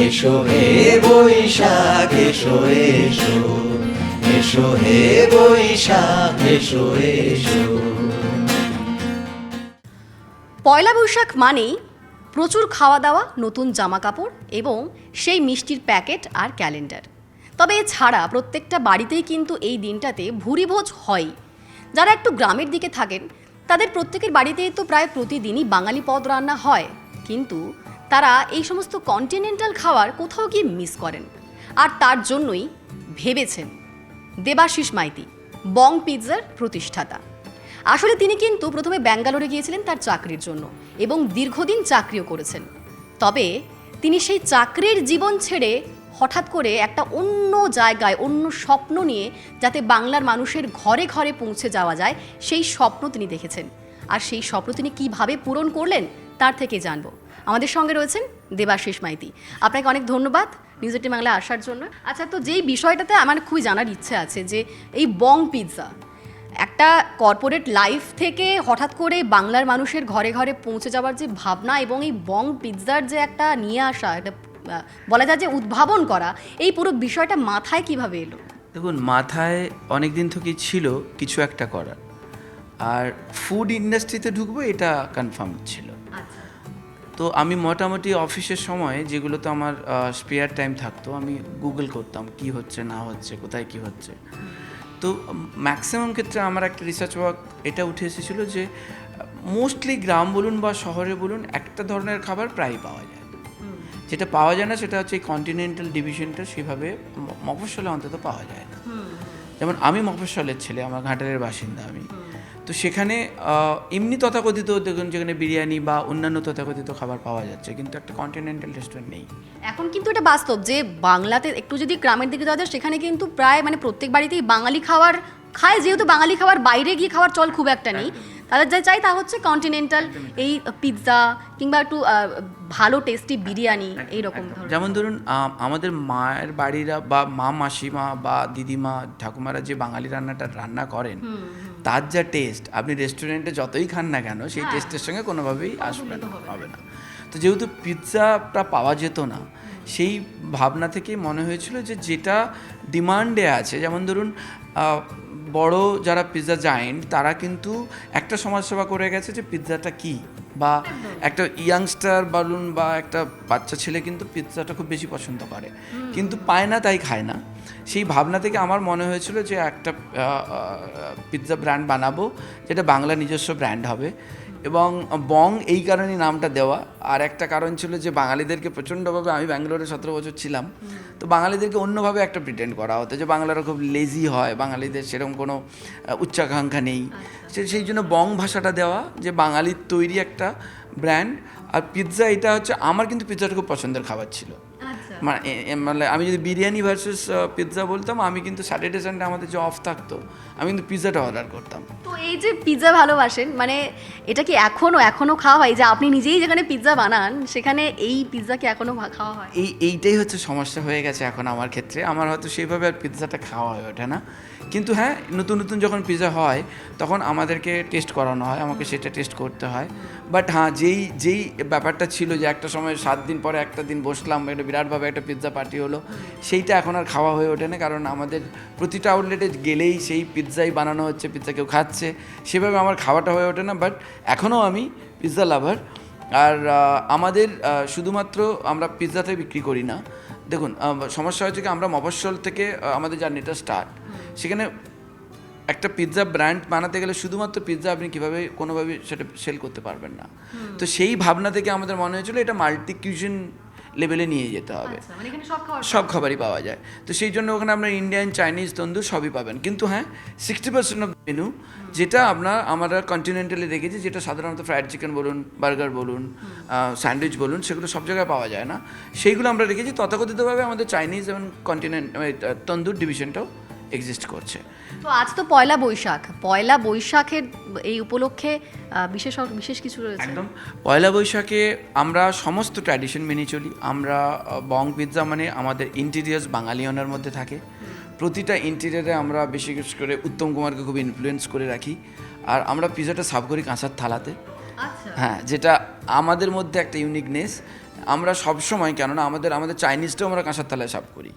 এসো হে বৈশাখ এসো এসো, এসো হে বৈশাখ এসো এসো। পয়লা বৈশাখ মানেই প্রচুর খাওয়া দাওয়া, নতুন জামা কাপড় এবং সেই মিষ্টির প্যাকেট আর ক্যালেন্ডার। তবে এছাড়া প্রত্যেকটা বাড়িতেই কিন্তু এই দিনটাতে ভুরিভোজ হয়। যারা একটু গ্রামের দিকে থাকেন তাদের প্রত্যেকের বাড়িতেই তো প্রায় প্রতিদিনই বাঙালি পদ রান্না হয়, কিন্তু তারা এই সমস্ত কন্টিনেন্টাল খাবার কোথাও গিয়ে মিস করেন। আর তার জন্যই ভেবেছেন দেবাশিস মাইতি, বং পিৎজার প্রতিষ্ঠাতা। আসলে তিনি কিন্তু প্রথমে ব্যাঙ্গালোরে গিয়েছিলেন তার চাকরির জন্য এবং দীর্ঘদিন চাকরিও করেছেন। তবে তিনি সেই চাকরির জীবন ছেড়ে হঠাৎ করে একটা অন্য জায়গায় অন্য স্বপ্ন নিয়ে যাতে বাংলার মানুষের ঘরে ঘরে পৌঁছে যাওয়া যায় সেই স্বপ্ন তিনি দেখেছেন। আর সেই স্বপ্ন তিনি কীভাবে পূরণ করলেন তার থেকে জানবো। আমাদের সঙ্গে রয়েছেন দেবাশিস মাইতি। আপনাকে অনেক ধন্যবাদ নিউজ 18 বাংলায় আসার জন্য। আচ্ছা, তো যেই বিষয়টাতে আমার খুবই জানার ইচ্ছে আছে যে এই বং পিৎজা একটা কর্পোরেট লাইফ থেকে হঠাৎ করে বাংলার মানুষের ঘরে ঘরে পৌঁছে যাওয়ার যে ভাবনা এবং এই বং পিৎজার যে একটা নিয়ে আসা, একটা বলা যায় যে উদ্ভাবন করা, এই পুরো বিষয়টা মাথায় কিভাবে এলো? দেখুন, মাথায় অনেক দিন থেকেই ছিল কিছু একটা করার, আর ফুড ইন্ডাস্ট্রিতে ঢুকবো এটা কনফার্ম ছিল। তো আমি মোটামুটি অফিসের সময় যেগুলোতে আমার স্পেয়ার টাইম থাকতো আমি গুগল করতাম কি হচ্ছে না হচ্ছে, কোথায় কি হচ্ছে। তো ম্যাক্সিমাম ক্ষেত্রে আমার একটা রিসার্চ ওয়ার্ক এটা উঠে এসেছিলো যে মোস্টলি গ্রাম বলুন বা শহরে বলুন একটা ধরনের খাবার প্রায় পাওয়া যায়। যেটা পাওয়া যায় না সেটা হচ্ছে এই কন্টিনেন্টাল ডিভিশনটা সেভাবে মফস্বলে অন্তত পাওয়া যায় না। যেমন আমি মফস্বলের ছেলে, আমার ঘাটালের বাসিন্দা আমি। তো সেখানে এমনি তথাকথিত দেখুন যেখানে বিরিয়ানি বা অন্যান্য তথাকথিত খাবার পাওয়া যাচ্ছে, কিন্তু একটা কন্টিনেন্টাল রেস্টুরেন্ট নেই। এখন কিন্তু এটা বাস্তব যে বাংলাতে একটু যদি গ্রামের দিকে যাওয়া যায় সেখানে কিন্তু প্রায় মানে প্রত্যেক বাড়িতেই বাঙালি খাবার খায়, যেহেতু বাঙালি খাবার বাইরে গিয়ে খাওয়ার চল খুব একটা নেই। তাদের যা চাই তা হচ্ছে কন্টিনেন্টাল এই পিৎজা কিংবা একটু ভালো টেস্টি বিরিয়ানি এইরকম। যেমন ধরুন আমাদের মায়ের বাড়িরা বা মা মাসিমা বা দিদিমা ঠাকুমারা যে বাঙালি রান্নাটা রান্না করেন তার যা টেস্ট আপনি রেস্টুরেন্টে যতই খান না কেন সেই টেস্টের সঙ্গে কোনোভাবেই আসবে না, হবে না। তো যেহেতু পিৎজাটা পাওয়া যেত না, সেই ভাবনা থেকেই মনে হয়েছিল যে যেটা ডিমান্ডে আছে, যেমন ধরুন বড় যারা পিৎজা জায়েন্ট তারা কিন্তু একটা সমাজসেবা করে গেছে যে পিৎজাটা কী, বা একটা ইয়াংস্টার বলুন বা একটা বাচ্চা ছেলে কিন্তু পিৎজাটা খুব বেশি পছন্দ করে, কিন্তু পায় না তাই খায় না। সেই ভাবনা থেকে আমার মনে হয়েছিল যে একটা পিৎজা ব্র্যান্ড বানাবো যেটা বাংলা নিজস্ব ব্র্যান্ড হবে। এবং বং এই কারণেই নামটা দেওয়া। আর একটা কারণ ছিল যে বাঙালিদেরকে প্রচণ্ডভাবে, আমি ব্যাঙ্গালোরে 17 বছর ছিলাম, তো বাঙালিদেরকে অন্যভাবে একটা প্রিটেন্ড করা হতো যে বাংলারা খুব লেজি হয়, বাঙালিদের সেরকম কোনো উচ্চাকাঙ্ক্ষা নেই। সেই জন্য বং ভাষাটা দেওয়া, যে বাঙালির তৈরি একটা ব্র্যান্ড। আর পিৎজা এটা হচ্ছে আমার কিন্তু পিৎজাটা খুব পছন্দের খাবার ছিল। মানে আমি যদি বিরিয়ানি ভার্সেস পিৎজা বলতাম, আমি কিন্তু স্যাটারডে সানডে আমাদের যে অফ থাকতো আমি কিন্তু পিৎজাটা অর্ডার করতাম। তো এই যে পিৎজা ভালোবাসেন, মানে এটা কি এখনো খাওয়া হয়? যে আপনি নিজেই যেখানে পিৎজা বানান সেখানে এই পিৎজা কি এখনো খাওয়া হয়? এইটাই হচ্ছে সমস্যা হয়ে গেছে এখন আমার ক্ষেত্রে। আমার হয়তো সেইভাবে আর পিৎজাটা খাওয়া হয়ে ওঠে না, কিন্তু হ্যাঁ নতুন নতুন যখন পিৎজা হয় তখন আমাদেরকে টেস্ট করানো হয়, আমাকে সেটা টেস্ট করতে হয়। বাট হ্যাঁ, যেই ব্যাপারটা ছিল যে একটা সময় 7 দিন পরে একটা দিন বসলাম, একটা বিরাটভাবে একটা পিৎজা পার্টি হলো, সেইটা এখন আর খাওয়া হয়ে ওঠে না। কারণ আমাদের প্রতিটা আউটলেটে গেলেই সেই পিৎজাই বানানো হচ্ছে, পিৎজা কেউ খাচ্ছে, সেভাবে আমার খাওয়াটা হয়ে ওঠে না। বাট এখনও আমি পিৎজা লাভার। আর আমাদের শুধুমাত্র আমরা পিৎজাতে বিক্রি করি না। দেখুন, সমস্যা হচ্ছে কি, আমরা মফস্বল থেকে আমাদের জার্নিটা স্টার্ট। সেখানে একটা পিৎজা ব্র্যান্ড বানাতে গেলে শুধুমাত্র পিৎজা আপনি কীভাবে কোনোভাবে সেটা সেল করতে পারবেন না। তো সেই ভাবনা থেকে আমাদের মনে হয়েছিল এটা মাল্টি কিউজিন লেভেলে নিয়ে যেতে হবে, সব খাবারই পাওয়া যায়। তো সেই জন্য ওখানে আপনার ইন্ডিয়ান, চাইনিজ, তন্দুর সবই পাবেন। কিন্তু হ্যাঁ, 60% অফ মেনু যেটা আমরা কন্টিনেন্টালি রেখেছি, যেটা সাধারণত ফ্রাইড চিকেন বলুন, বার্গার বলুন, স্যান্ডউইচ বলুন, সেগুলো সব জায়গায় পাওয়া যায় না, সেইগুলো আমরা রেখেছি। তথাকথিতভাবে আমাদের চাইনিজ এবং তন্দুর ডিভিশনটাও এক্সিস্ট করছে। তো আজ তো পয়লা বৈশাখের এই উপলক্ষে বিশেষ কিছু রয়েছে? একদম, পয়লা বৈশাখে আমরা সমস্ত ট্র্যাডিশন মেনে চলি। আমরা বং পিৎজা মানে আমাদের ইন্টেরিয়ার্স বাঙালিয়ানার মধ্যে থাকে। প্রতিটা ইন্টেরিয়ারে আমরা বিশেষ করে উত্তম কুমারকে খুব ইনফ্লুয়েন্স করে রাখি। আর আমরা পিৎজাটা সার্ভ করি কাঁচার থালাতে। হ্যাঁ, যেটা আমাদের মধ্যে একটা ইউনিকনেস। আমরা সবসময়, কেননা আমাদের চাইনিজটাও আমরা কাঁসার থালায় সার্ভ করি।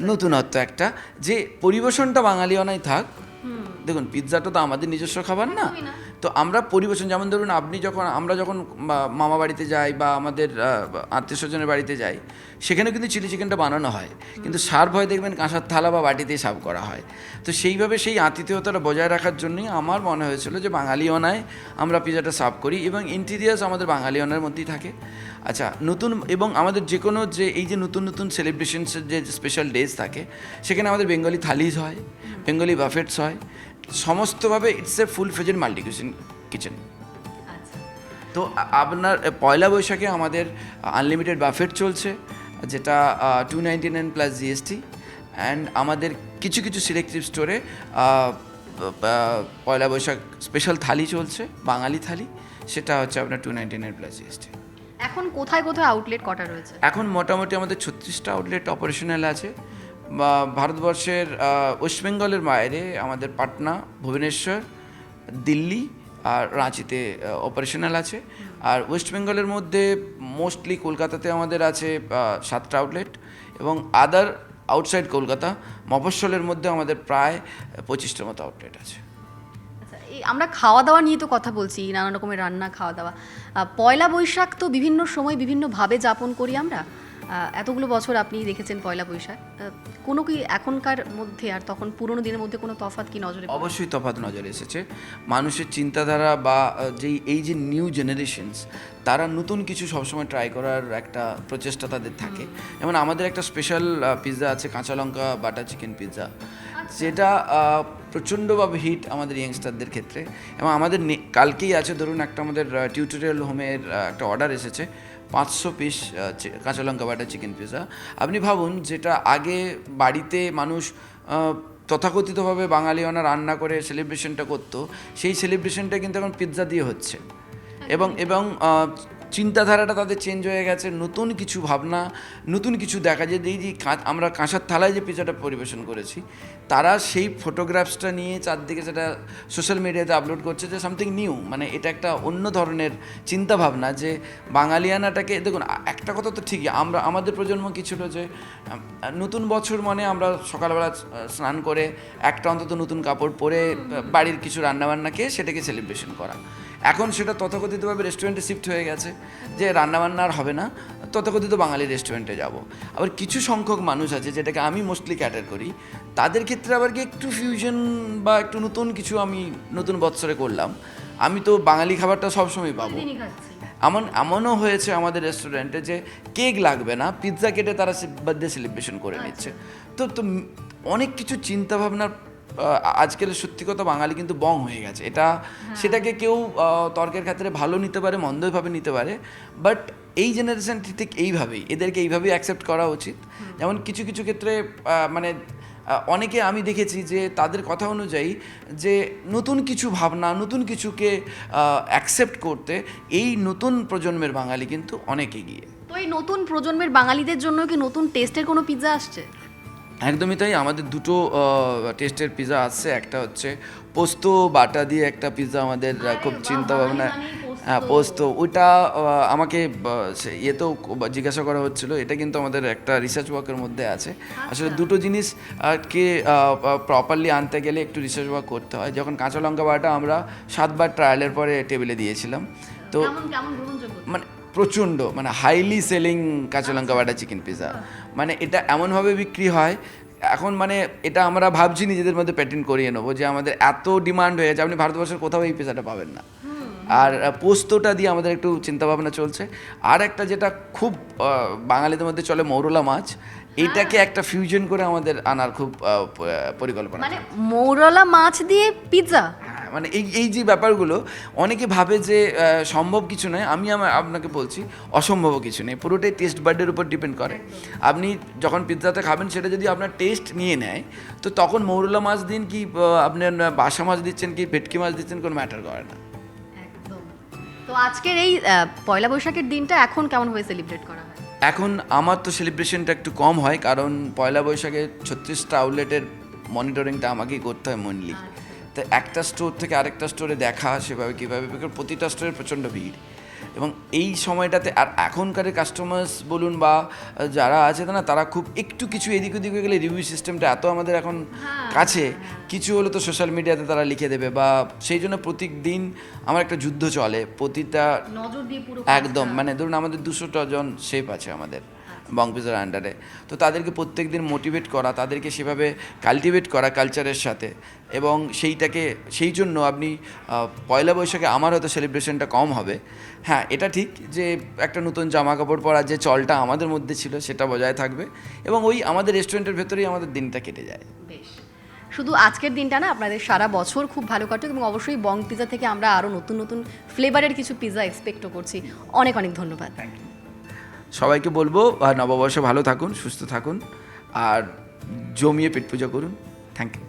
নতুনত্ব একটা, যে পরিবেশনটা বাঙালিয়ানাই থাক। দেখুন, পিৎজাটা তো আমাদের নিজস্ব খাবার না, তো আমরা পরিবেশন, যেমন ধরুন আমরা যখন মামা বাড়িতে যাই বা আমাদের আত্মীয় স্বজনের বাড়িতে যাই, সেখানে কিন্তু চিলি চিকেনটা বানানো হয়, কিন্তু সার্ভ হয় দেখবেন কাঁসার থালা বা বাটিতেই সার্ভ করা হয়। তো সেইভাবে সেই আতিথেয়তাটা বজায় রাখার জন্যই আমার মনে হয়েছিল যে বাঙালিয়ানায় আমরা পিৎজাটা সার্ভ করি, এবং ইন্টিরিয়ার্স আমাদের বাঙালিয়ানার মধ্যেই থাকে। আচ্ছা, নতুন এবং আমাদের যে কোনো যে এই যে নতুন নতুন সেলিব্রেশনসের যে স্পেশাল ডেজ থাকে, সেখানে আমাদের বেঙ্গলি থালিজ হয়, বেঙ্গলি বাফেটস হয়, সমস্তভাবে it's a full fledged multi kitchen. তো আপনার পয়লা বৈশাখে আমাদের আনলিমিটেড বাফেট চলছে, যেটা 299 প্লাস জিএসটি, অ্যান্ড আমাদের কিছু কিছু সিলেক্টিভ স্টোরে পয়লা বৈশাখ স্পেশাল থালি চলছে, বাঙালি থালি, সেটা হচ্ছে আপনার 299 প্লাস জিএসটি। এখন কোথায় কোথায় আউটলেট কটা রয়েছে? এখন মোটামুটি আমাদের 36টা আউটলেট অপারেশনাল আছে। বা ভারতবর্ষের ওয়েস্ট বেঙ্গলের বাইরে আমাদের পাটনা, ভুবনেশ্বর, দিল্লি আর রাঁচিতে অপারেশনাল আছে। আর ওয়েস্ট বেঙ্গলের মধ্যে মোস্টলি কলকাতাতে আমাদের আছে 7টা আউটলেট, এবং আদার আউটসাইড কলকাতা মফস্বলের মধ্যে আমাদের প্রায় 25টার মতো আউটলেট আছে। এই আমরা খাওয়া দাওয়া নিয়ে তো কথা বলছি, নানা রকমের রান্না, খাওয়া দাওয়া। পয়লা বৈশাখ তো বিভিন্ন সময় বিভিন্নভাবে যাপন করি আমরা। এতগুলো বছর আপনি দেখেছেন পয়লা বৈশাখ, কোনো কি এখনকার মধ্যে আর তখন পুরোনো দিনের মধ্যে কোনো তফাৎ কি নজরে? অবশ্যই তফাৎ নজরে এসেছে। মানুষের চিন্তাধারা বা এই যে নিউ জেনারেশনস, তারা নতুন কিছু সবসময় ট্রাই করার একটা প্রচেষ্টা তাদের থাকে। যেমন আমাদের একটা স্পেশাল পিৎজা আছে, কাঁচা লঙ্কা বাটার চিকেন পিৎজা, যেটা প্রচণ্ডভাবে হিট আমাদের ইয়ংস্টারদের ক্ষেত্রে। এবং আমাদের কালকেই আছে, ধরুন একটা আমাদের টিউটোরিয়াল হোমের একটা অর্ডার এসেছে 500 পিস কাঁচা লঙ্কা বাটার চিকেন পিৎজা। আপনি ভাবুন, যেটা আগে বাড়িতে মানুষ তথাকথিতভাবে বাঙালিয়ানা রান্না করে সেলিব্রেশনটা করতো, সেই সেলিব্রেশনটা কিন্তু এখন পিৎজা দিয়ে হচ্ছে। এবং চিন্তাধারাটা তাদের চেঞ্জ হয়ে গেছে, নতুন কিছু ভাবনা, নতুন কিছু দেখা যায়। এই যে আমরা কাঁসার থালায় যে পিৎজাটা পরিবেশন করেছি, তারা সেই ফটোগ্রাফসটা নিয়ে চারদিকে সেটা সোশ্যাল মিডিয়াতে আপলোড করছে যে সামথিং নিউ, মানে এটা একটা অন্য ধরনের চিন্তাভাবনা। যে বাঙালিয়ানাটাকে, দেখুন একটা কথা তো ঠিকই, আমাদের প্রজন্ম কী ছিল, যে নতুন বছর মানে আমরা সকালবেলা স্নান করে একটা অন্তত নতুন কাপড় পরে বাড়ির কিছু রান্নাবান্না খেয়ে সেটাকে সেলিব্রেশন করা। এখন সেটা তথাকথিতভাবে রেস্টুরেন্টে শিফট হয়ে গেছে, যে রান্নাবান্না আর হবে না, তথাকথিত বাঙালি রেস্টুরেন্টে যাব। আবার কিছু সংখ্যক মানুষ আছে, যেটাকে আমি মোস্টলি ক্যাটার করি, তাদের ক্ষেত্রে আবার কি একটু ফিউশন বা একটু নতুন কিছু আমি নতুন বৎসরে করলাম। আমি তো বাঙালি খাবারটা সবসময় পাবো। এমনও হয়েছে আমাদের রেস্টুরেন্টে যে কেক লাগবে না, পিৎজা কেটে তারা বার্থডে সেলিব্রেশন করে নিচ্ছে। তো অনেক কিছু চিন্তাভাবনার আজকাল সত্যি কথা বাঙালি কিন্তু বং হয়ে গেছে। সেটাকে কেউ তর্কের ক্ষেত্রে ভালো নিতে পারে, মন্দভাবে নিতে পারে, বাট এই জেনারেশন ঠিক এদেরকে এইভাবেই অ্যাকসেপ্ট করা উচিত। যেমন কিছু কিছু ক্ষেত্রে মানে অনেকে আমি দেখেছি যে তাদের কথা অনুযায়ী যে নতুন কিছু ভাবনা, নতুন কিছুকে অ্যাকসেপ্ট করতে এই নতুন প্রজন্মের বাঙালি কিন্তু অনেক এগিয়ে। তো এই নতুন প্রজন্মের বাঙালিদের জন্য কি নতুন টেস্টের কোনো পিৎজা আসছে? একদমই তাই, আমাদের দুটো টেস্টের পিৎজা আসছে। একটা হচ্ছে পোস্ত বাটা দিয়ে একটা পিৎজা, আমাদের খুব চিন্তা ভাবনা। হ্যাঁ, পোস্ত, ওইটা আমাকে ইয়েতেও জিজ্ঞাসা করা হচ্ছিল। এটা কিন্তু আমাদের একটা রিসার্চ ওয়ার্কের মধ্যে আছে। আসলে দুটো জিনিস কে প্রপারলি আনতে গেলে একটু রিসার্চ ওয়ার্ক করতে হয়। যখন কাঁচা লঙ্কা বাটা আমরা 7বার ট্রায়ালের পরে টেবিলে দিয়েছিলাম, তো মানে প্রচণ্ড, মানে হাইলি সেলিং কাঁচা লঙ্কা বাটা চিকেন পিৎজা। মানে এটা এমনভাবে বিক্রি হয় এখন, মানে এটা আমরা ভাবছি নিজেদের মধ্যে প্যাটেন্ট করিয়ে নেবো, যে আমাদের এত ডিমান্ড হয়ে গেছে, আপনি ভারতবর্ষের কোথাও এই পিৎজাটা পাবেন না। আর পোস্তটা দিয়ে আমাদের একটু চিন্তাভাবনা চলছে। আর একটা যেটা খুব বাঙালিদের মধ্যে চলে, মৌরলা মাছ, এইটাকে একটা ফিউশন করে আমাদের আনার খুব পরিকল্পনা। মানে মৌরলা মাছ দিয়ে পিৎজা, মানে এই যে ব্যাপারগুলো অনেকে ভাবে যে সম্ভব কিছু নয়, আমি আপনাকে বলছি অসম্ভব কিছু নেই। পুরোটাই টেস্ট বার্ডের উপর ডিপেন্ড করে। আপনি যখন পিৎজাতে খাবেন, সেটা যদি আপনার টেস্ট নিয়ে নেয়, তো তখন মৌরলা মাছ দিন কি আপনার বাসা মাছ দিচ্ছেন কি ভেটকি মাছ দিচ্ছেন, কোনো ম্যাটার করে না। তো আজকের এই পয়লা বৈশাখের দিনটা এখন কেমনভাবে সেলিব্রেট করা হয়? এখন আমার তো সেলিব্রেশনটা একটু কম হয়, কারণ পয়লা বৈশাখে 36টা আউটলেটের মনিটরিংটা আমাকেই করতে হয় মেনলি। তো একটা স্টোর থেকে আরেকটা স্টোরে দেখা, সেভাবে কীভাবে, প্রতিটা স্টোরে প্রচণ্ড ভিড়। এবং এই সময়টাতে আর এখনকার কাস্টমার্স বলুন বা যারা আছে না, তারা খুব একটু কিছু এদিক ওদিক হয়ে গেলে রিভিউ সিস্টেমটা এত আমাদের এখন কাছে, কিছু হলো তো সোশ্যাল মিডিয়াতে তারা লিখে দেবে, বা সেই জন্য প্রত্যেক দিন আমার একটা যুদ্ধ চলে প্রতিটা নজর দিয়ে পুরো একদম, মানে ধরুন আমাদের 200টা জন শেফ আছে আমাদের বংপিজার আন্ডারে, তো তাদেরকে প্রত্যেক দিন মোটিভেট করা, তাদেরকে সেভাবে কালটিভেট করা কালচারের সাথে, এবং সেইটাকে সেই জন্য আপনি পয়লা বৈশাখে আমার হয়তো সেলিব্রেশনটা কম হবে, হ্যাঁ এটা ঠিক যে একটা নতুন জামা কাপড় পরার যে চলটা আমাদের মধ্যে ছিল সেটা বজায় থাকবে, এবং ওই আমাদের রেস্টুরেন্টের ভেতরেই আমাদের দিনটা কেটে যায়। বেশ, শুধু আজকের দিনটা না, আপনাদের সারা বছর খুব ভালো কাটুক, এবং অবশ্যই বং পিজা থেকে আমরা আরও নতুন নতুন ফ্লেভারের কিছু পিজা এক্সপেক্টও করছি। অনেক অনেক ধন্যবাদ। Thank you. সবাইকে বলবো নববর্ষে ভালো থাকুন, সুস্থ থাকুন, আর জমিয়ে পেট পূজা করুন। Thank you.